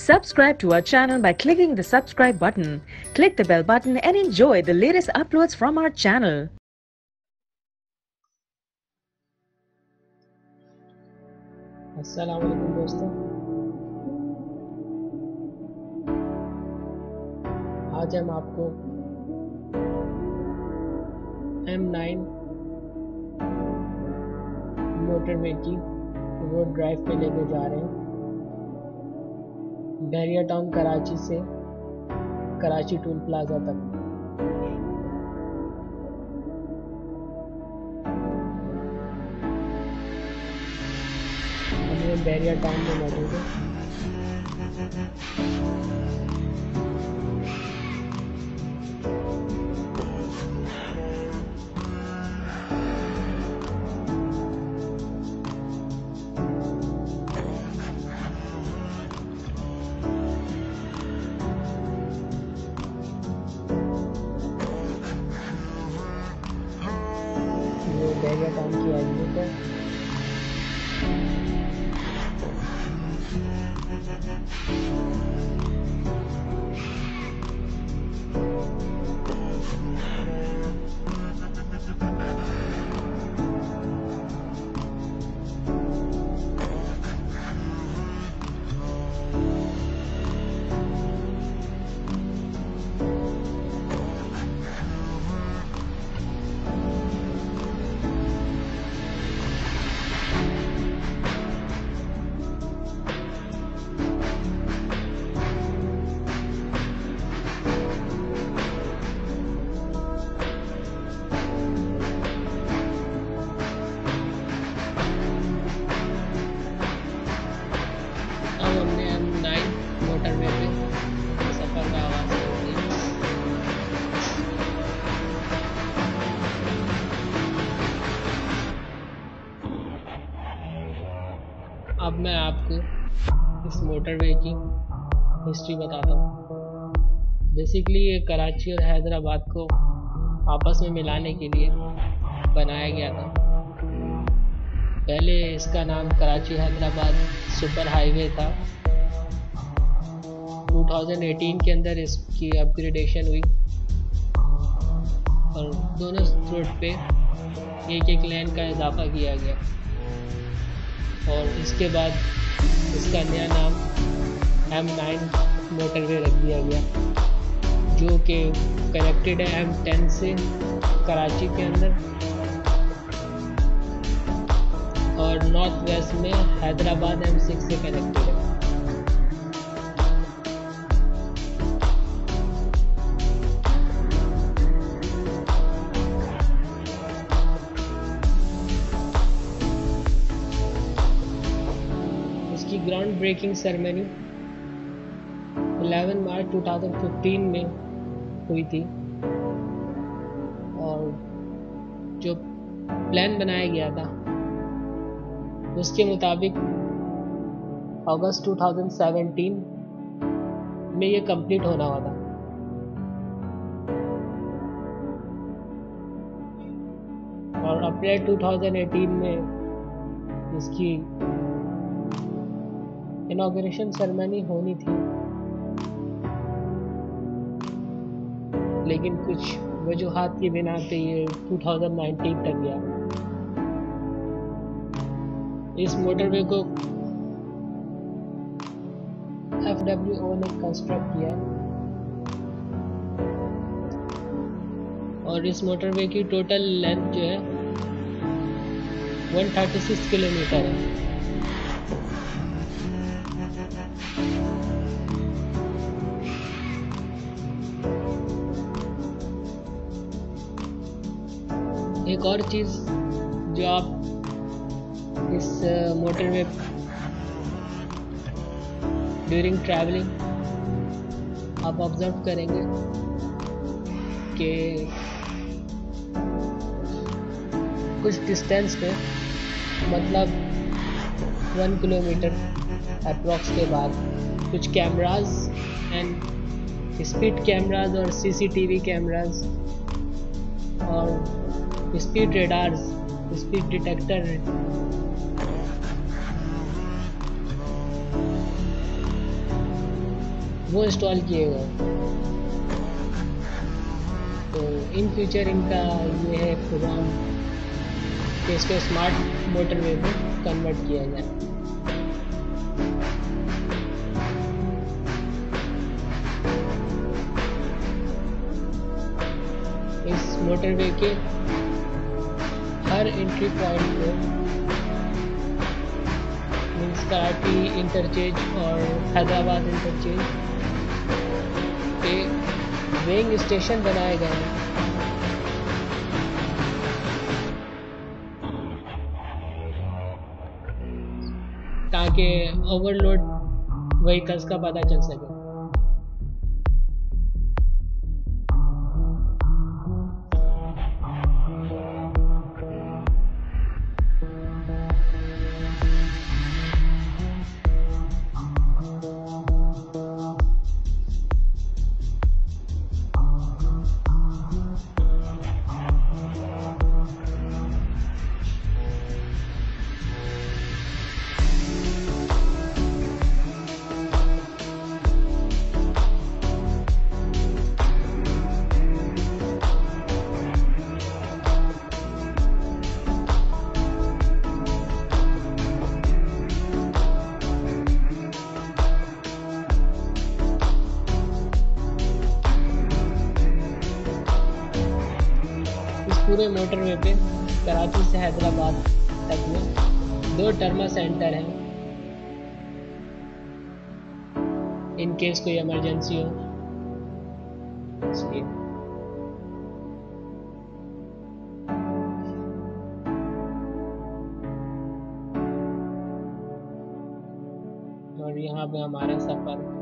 Subscribe to our channel by clicking the subscribe button. Click the bell button and enjoy the latest uploads from our channel. अस्सलाम वालेकुम दोस्तों, आज हम आपको M-9 motorway की road drive पे लेके जा रहे हैं। बहरिया टाउन कराची से कराची टोल प्लाजा तक। हम बहरिया टाउन में मौजूद है। ये बहरिया टाउन की एग्जिट है। हमने M-9 मोटरवे पे सफ़र का आगाज़ कर दिया। अब मैं आपको इस मोटरवे की हिस्ट्री बताता हूँ। बेसिकली ये कराची और हैदराबाद को आपस में मिलाने के लिए बनाया गया था। पहले इसका नाम कराची हैदराबाद सुपर हाईवे था। 2018 के अंदर इसकी अपग्रेडेशन हुई और दोनों रोड पे एक लेन का इजाफा किया गया और इसके बाद इसका नया नाम M-9 मोटरवे रख दिया गया, जो कि कनेक्टेड है M-10 से कराची के अंदर और नॉर्थ वेस्ट में हैदराबाद M-6 से कनेक्टेड है। इसकी ग्राउंड ब्रेकिंग सेरेमनी 11 मार्च 2015 में हुई थी और जो प्लान बनाया गया था उसके मुताबिक अगस्त 2017 में ये कंप्लीट होना हुआ था। और अप्रैल 2018 में इसकी इनॉग्रेशन सेरेमनी होनी थी, लेकिन कुछ वजूहात की बिना पे ये 2019 तक गया। इस मोटरवे को FWO ने कंस्ट्रक्ट किया और इस मोटरवे की टोटल लेंथ जो है 136 किलोमीटर है। एक और चीज़ जो आप इस मोटरवे ड्यूरिंग ट्रैवलिंग आप ऑब्जर्व करेंगे कि कुछ डिस्टेंस पे, मतलब 1 किलोमीटर अप्रॉक्स के बाद कुछ कैमराज एंड स्पीड कैमराज और CCTV कैमराज और स्पीड रेडार्स, स्पीड डिटेक्टर वो इंस्टॉल किए हुए हैं। तो इन फ्यूचर इनका ये है प्रोग्राम कि इसको स्मार्ट मोटरवे में कन्वर्ट किया जाए। इस मोटरवे के हर एंट्री पॉइंट को मीन्स कराची इंटरचेंज और हैदराबाद इंटरचेंज के वेइंग स्टेशन बनाए गए हैं ताकि ओवरलोड व्हीकल्स का पता चल सके। पूरे मोटरवे पे कराची से हैदराबाद तक में 2 टर्मा सेंटर हैं इन केस कोई इमरजेंसी हो इसलिए। और यहाँ पे हमारा सफ़र